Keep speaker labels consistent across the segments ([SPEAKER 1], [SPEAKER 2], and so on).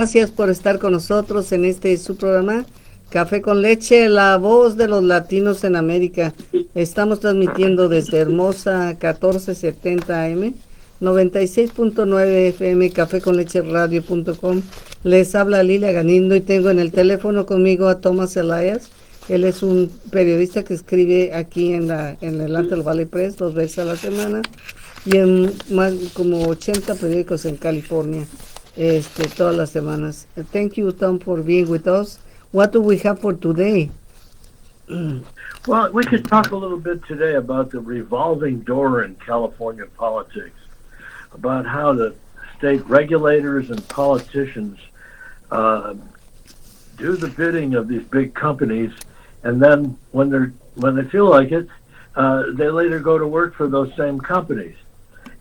[SPEAKER 1] gracias por estar con nosotros en su programa Café con Leche, la voz de los latinos en América. Estamos transmitiendo desde hermosa 1470 AM, 96.9 FM, caféconlecheradio.com. Les habla Lilia Ganindo y tengo en el teléfono conmigo a Thomas Elias. Él es un periodista que escribe aquí en el Antelope Valley Press 2 veces a la semana y en más como 80 periódicos en California, todas las semanas. Thank you, Tom, for being with us. What do we have for today?
[SPEAKER 2] Well, we could talk a little bit today about the revolving door in California politics, about how the state regulators and politicians do the bidding of these big companies, and then when they feel like it, they later go to work for those same companies.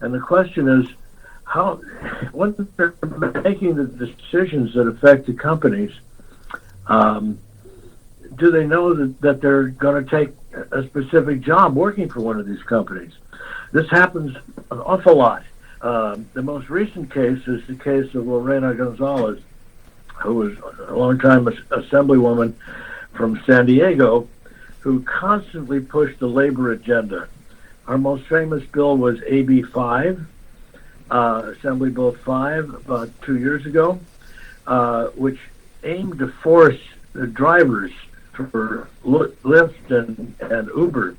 [SPEAKER 2] And the question is, how, when they're making the decisions that affect the companies, do they know that they're going to take a specific job working for one of these companies? This happens an awful lot. The most recent case is the case of Lorena Gonzalez, who was a long-time assemblywoman from San Diego, who constantly pushed the labor agenda. Our most famous bill was AB 5, Assembly Bill 5, about 2 years ago, which aimed to force the drivers for Lyft and Uber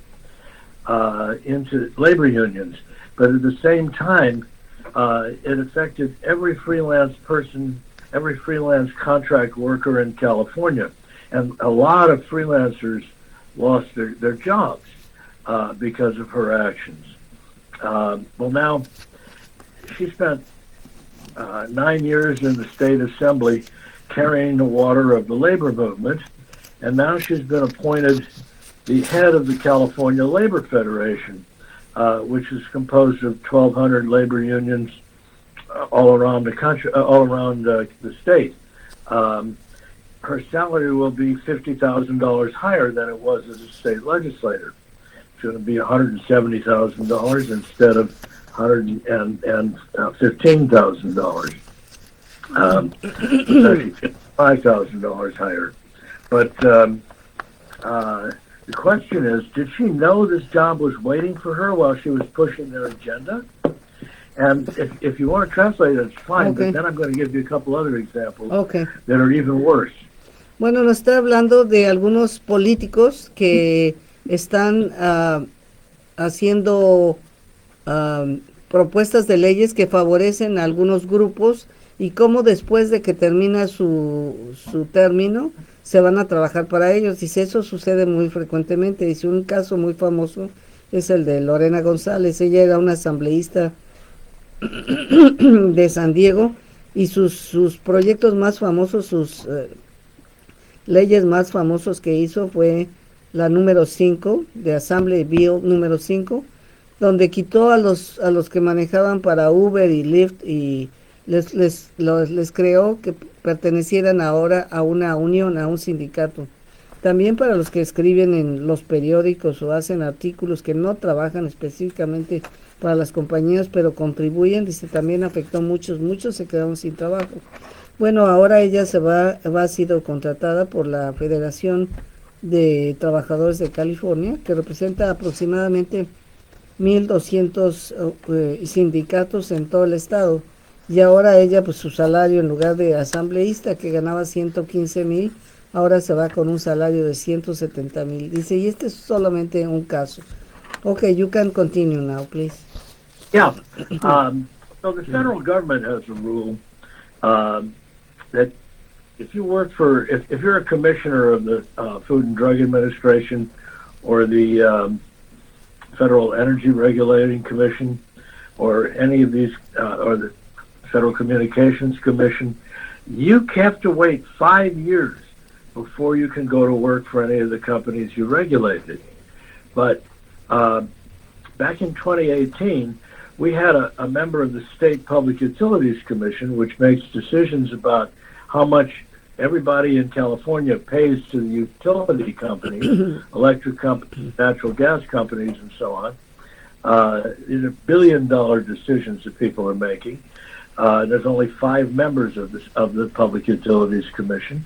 [SPEAKER 2] into labor unions. But at the same time, it affected every freelance person, every freelance contract worker in California. And a lot of freelancers lost their jobs because of her actions. Well, now, she spent 9 years in the state assembly carrying the water of the labor movement, and now she's been appointed the head of the California Labor Federation, which is composed of 1,200 labor unions all around the country, all around the state. Her salary will be $50,000 higher than it was as a state legislator. It's going to be $170,000 instead of $115,000. It's actually $5,000 higher. But the question is, did she know this job was waiting for her while she was pushing their agenda? And if you want to translate it, it's fine,
[SPEAKER 1] Okay.
[SPEAKER 2] but then I'm going to give you a couple other examples
[SPEAKER 1] Okay.
[SPEAKER 2] that are even worse.
[SPEAKER 1] Bueno, nos está hablando de algunos políticos que están haciendo propuestas de leyes que favorecen a algunos grupos y cómo después de que termina su término se van a trabajar para ellos. Dice, eso sucede muy frecuentemente. Dice, un caso muy famoso es el de Lorena González. Ella era una asambleísta de San Diego y sus proyectos más famosos, sus leyes más famosos que hizo fue la número 5, de Assembly Bill número 5, donde quitó a los que manejaban para Uber y Lyft y les creó que pertenecieran ahora a una unión, a un sindicato. También para los que escriben en los periódicos o hacen artículos que no trabajan específicamente para las compañías, pero contribuyen, dice, también afectó a muchos se quedaron sin trabajo. Bueno, ahora ella ha sido contratada por la Federación de Trabajadores de California, que representa aproximadamente 1,200 sindicatos en todo el estado. Y ahora ella, pues su salario en lugar de asambleísta que ganaba 115,000, ahora se va con un salario de 170,000. Dice, y este es solamente un caso. Okay, you can continue now, please.
[SPEAKER 2] Yeah. So the federal government has a rule that if you work if you're a commissioner of the Food and Drug Administration or the Federal Energy Regulating Commission or any of these, or the Federal Communications Commission, you have to wait 5 years before you can go to work for any of the companies you regulated. But back in 2018, we had a member of the State Public Utilities Commission, which makes decisions about how much everybody in California pays to the utility companies, electric companies, natural gas companies, and so on. These are billion-dollar decisions that people are making. There's only 5 members of the Public Utilities Commission.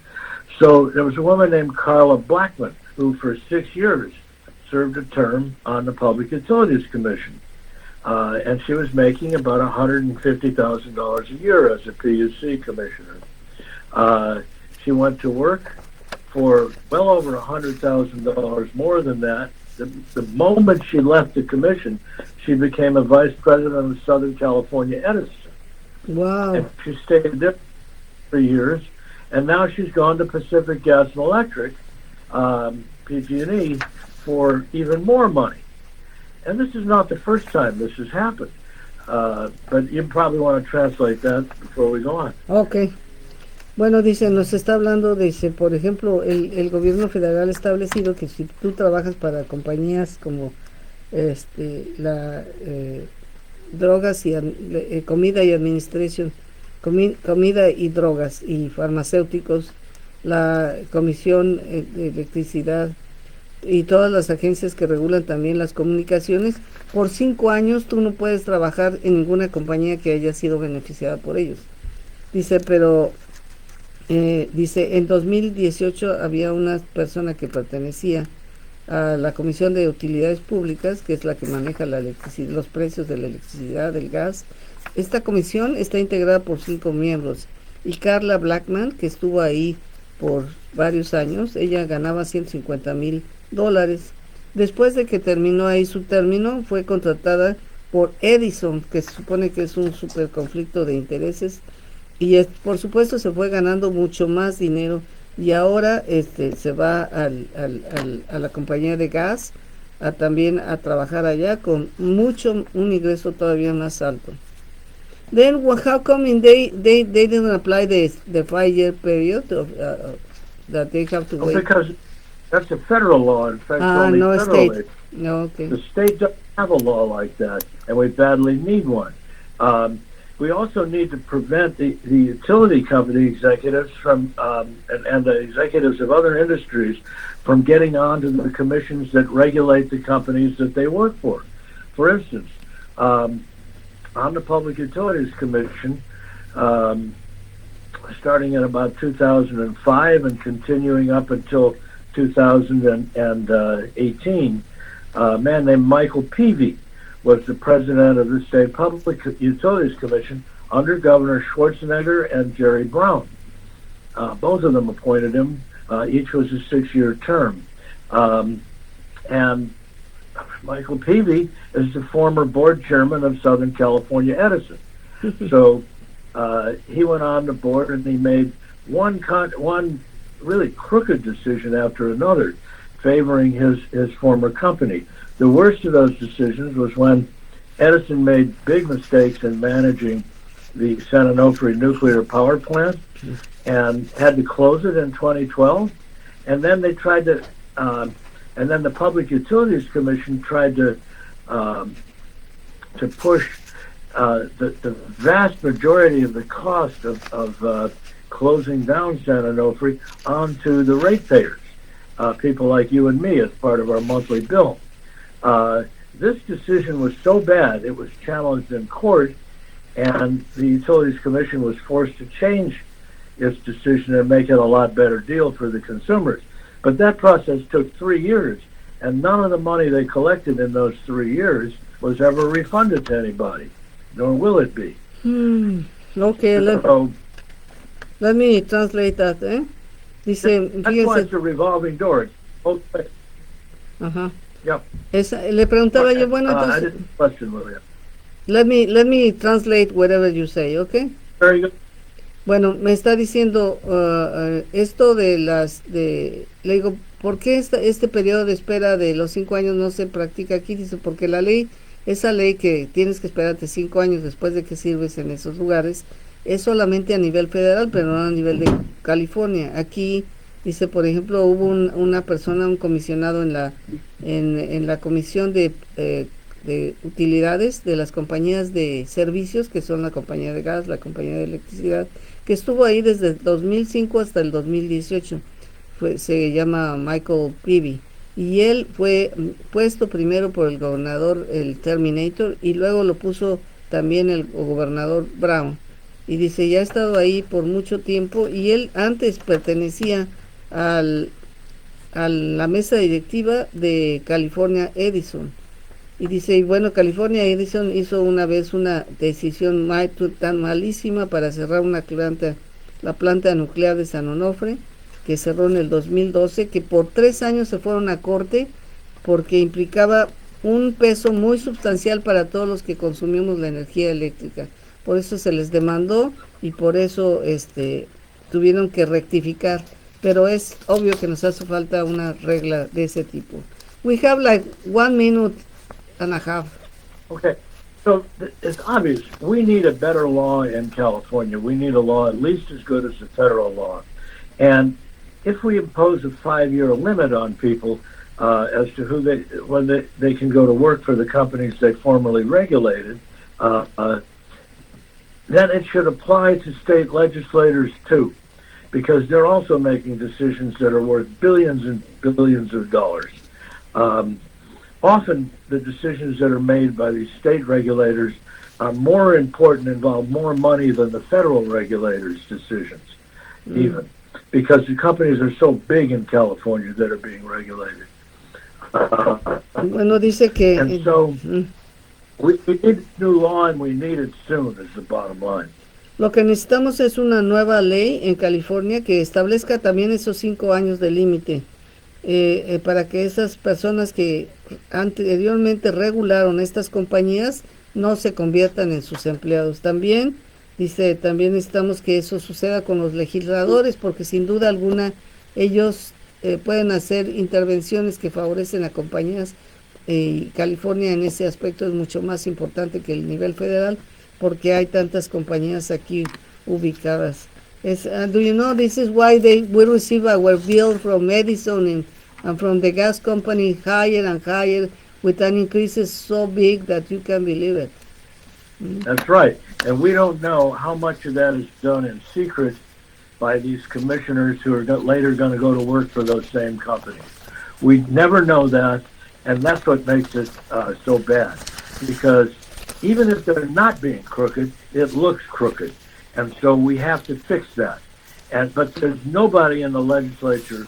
[SPEAKER 2] So there was a woman named Carla Blackman who, for 6 years, served a term on the Public Utilities Commission, and she was making about $150,000 a year as a PUC commissioner. She went to work for well over $100,000 more than that. The moment she left the commission, she became a vice president of Southern California Edison.
[SPEAKER 1] Wow.
[SPEAKER 2] And she stayed there for years, and now she's gone to Pacific Gas and Electric, PG&E, for even more money. And this is not the first time this has happened. But you probably want to translate that before we go on.
[SPEAKER 1] Okay. Bueno, dice, nos está hablando, dice, por ejemplo, el gobierno federal ha establecido que si tú trabajas para compañías como drogas y comida y administración, comida y drogas y farmacéuticos, la Comisión de Electricidad y todas las agencias que regulan también las comunicaciones, por 5 años tú no puedes trabajar en ninguna compañía que haya sido beneficiada por ellos. Dice, pero dice, en 2018 había una persona que pertenecía a la Comisión de Utilidades Públicas, que es la que maneja la electricidad, los precios de la electricidad, del gas. Esta comisión está integrada por 5 miembros. Y Carla Blackman, que estuvo ahí por varios años, ella ganaba $150,000. Después de que terminó ahí su término, fue contratada por Edison, que se supone que es un super conflicto de intereses, y por supuesto se fue ganando mucho más dinero, y ahora se va a la compañía de gas también a trabajar allá con un ingreso todavía más alto. Then how come they didn't apply the 5-year period that they have to wait?
[SPEAKER 2] Because that's a federal law. In fact, only
[SPEAKER 1] no
[SPEAKER 2] federal
[SPEAKER 1] state. No, okay.
[SPEAKER 2] The state doesn't have a law like that, and we badly need one. We also need to prevent the utility company executives from and the executives of other industries from getting onto the commissions that regulate the companies that they work for. For instance, on the Public Utilities Commission, starting in about 2005 and continuing up until 2018, a man named Michael Peavy was the president of the State Public Utilities Commission under Governor Schwarzenegger and Jerry Brown. Both of them appointed him. Each was a 6-year term. And Michael Peavy is the former board chairman of Southern California Edison. So he went on the board and he made one really crooked decision after another favoring his former company. The worst of those decisions was when Edison made big mistakes in managing the San Onofre nuclear power plant and had to close it in 2012. And then they tried to, and then the Public Utilities Commission tried to push the vast majority of the cost of closing down San Onofre onto the ratepayers, people like you and me, as part of our monthly bill. This decision was so bad, it was challenged in court, and the Utilities Commission was forced to change its decision and make it a lot better deal for the consumers. But that process took 3 years, and none of the money they collected in those 3 years was ever refunded to anybody, nor will it be.
[SPEAKER 1] Okay, let me translate that, Dice,
[SPEAKER 2] That's why it's a revolving door. It's both ways.
[SPEAKER 1] Ajá.
[SPEAKER 2] Yep.
[SPEAKER 1] Le preguntaba yo, bueno,
[SPEAKER 2] I
[SPEAKER 1] entonces,
[SPEAKER 2] didn't question Lilia.
[SPEAKER 1] let me translate whatever you say, okay?
[SPEAKER 2] Very good.
[SPEAKER 1] Bueno, me está diciendo esto le digo, ¿por qué este periodo de espera de los 5 años no se practica aquí? Dice, porque esa ley que tienes que esperarte 5 años después de que sirves en esos lugares, es solamente a nivel federal, pero no a nivel de California. Aquí, dice, por ejemplo, hubo una persona, un comisionado en la comisión de utilidades de las compañías de servicios, que son la compañía de gas, la compañía de electricidad, que estuvo ahí desde el 2005 hasta el 2018. Se llama Michael Peavy. Y él fue puesto primero por el gobernador, el Terminator, y luego lo puso también el gobernador Brown. y dice, ya ha estado ahí por mucho tiempo y él antes pertenecía al, a la mesa directiva de California Edison. Y dice, y bueno, California Edison hizo una vez una decisión tan malísima para cerrar la planta nuclear de San Onofre, que cerró en el 2012, que por 3 años se fueron a corte porque implicaba un peso muy sustancial para todos los que consumimos la energía eléctrica. Por eso se les demandó y por eso tuvieron que rectificar. Pero es obvio que nos hace falta una regla de ese tipo. We have like 1 minute and a half.
[SPEAKER 2] Okay. So it's obvious we need a better law in California. We need a law at least as good as the federal law. And if we impose a 5-year limit on people as to when they can go to work for the companies they formerly regulated, then it should apply to state legislators too, because they're also making decisions that are worth billions and billions of dollars. Often the decisions that are made by these state regulators are more important, involve more money than the federal regulators' decisions, even, because the companies are so big in California that are being regulated.
[SPEAKER 1] Bueno, dice que...
[SPEAKER 2] And so we need new law, and we need it soon, is the bottom line.
[SPEAKER 1] Lo que necesitamos es una nueva ley en California que establezca también esos 5 años de límite para que esas personas que anteriormente regularon estas compañías no se conviertan en sus empleados. También dice, también necesitamos que eso suceda con los legisladores, porque sin duda alguna ellos pueden hacer intervenciones que favorecen a compañías, y California en ese aspecto es mucho más importante que el nivel federal, porque hay tantas compañías aquí ubicadas. Do you know this is why we receive our bill from Edison and from the gas company higher and higher with an increase so big that you can believe it.
[SPEAKER 2] That's right. And we don't know how much of that is done in secret by these commissioners who are later going to go to work for those same companies. We never know that, and that's what makes it so bad. Because even if they're not being crooked, it looks crooked. And so we have to fix that. But there's nobody in the legislature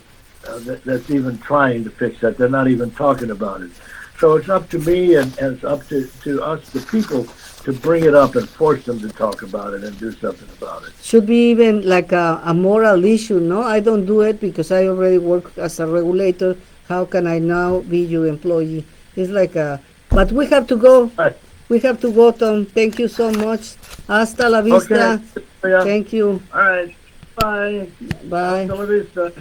[SPEAKER 2] that's even trying to fix that. They're not even talking about it. So it's up to me and it's up to us, the people, to bring it up and force them to talk about it and do something about it.
[SPEAKER 1] Should be even like a moral issue, no? I don't do it because I already work as a regulator. How can I now be your employee? It's like but we have to go.
[SPEAKER 2] Right.
[SPEAKER 1] We have to go, Tom. Thank you so much. Hasta la vista.
[SPEAKER 2] Okay. Yeah.
[SPEAKER 1] Thank you.
[SPEAKER 2] All right. Bye.
[SPEAKER 1] Bye.
[SPEAKER 2] Hasta la vista.